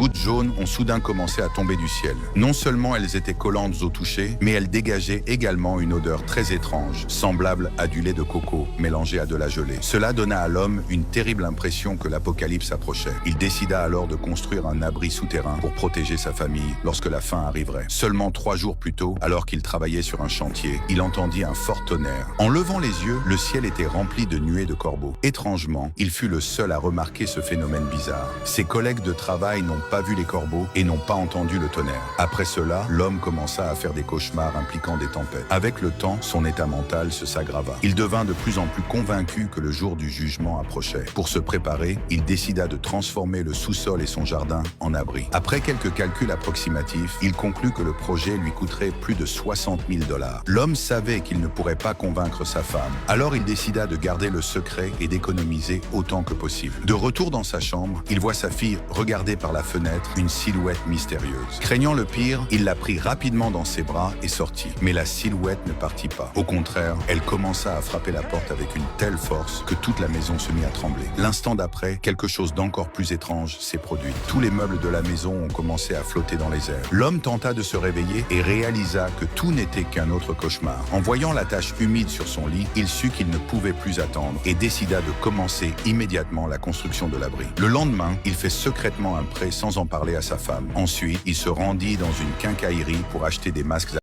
gouttes jaunes ont soudain commencé à tomber du ciel. Non seulement elles étaient collantes au toucher, mais elles dégageaient également une odeur très étrange, semblable à du lait de coco mélangé à de la gelée. Cela donna à l'homme une terrible impression que l'apocalypse approchait. Il décida alors de construire un abri souterrain pour protéger sa famille lorsque la fin arriverait. Seulement 3 jours plus tôt, alors qu'il travaillait sur un chantier, il entendit un fort tonnerre. En levant les yeux, le ciel était rempli de nuées de corbeaux. Étrangement, il fut le seul à remarquer ce phénomène bizarre. Ses collègues de travail n'ont pas vu les corbeaux et n'ont pas entendu le tonnerre. Après cela, l'homme commença à faire des cauchemars impliquant des tempêtes. Avec le temps, son état mental s'aggrava. Il devint de plus en plus convaincu que le jour du jugement approchait. Pour se préparer, il décida de transformer le sous-sol et son jardin en abri. Après quelques calculs approximatifs, il conclut que le projet lui coûterait plus de 60 000 $. L'homme savait qu'il ne pourrait pas convaincre sa femme. Alors il décida de garder le secret et d'économiser autant que possible. De retour dans sa chambre, il voit sa fille regarder par la fenêtre une silhouette mystérieuse. Craignant le pire, il la prit rapidement dans ses bras et sortit. Mais la silhouette ne partit pas. Au contraire, elle commença à frapper la porte avec une telle force que toute la maison se mit à trembler. L'instant d'après, quelque chose d'encore plus étrange s'est produit. Tous les meubles de la maison ont commencé à flotter dans les airs. L'homme tenta de se réveiller et réalisa que tout n'était qu'un autre cauchemar. En voyant la tache humide sur son lit, il sut qu'il ne pouvait plus attendre et décida de commencer immédiatement la construction de l'abri. Le lendemain, il fait secrètement un prêt sans en parler à sa femme. Ensuite, il se rendit dans une quincaillerie pour acheter des masques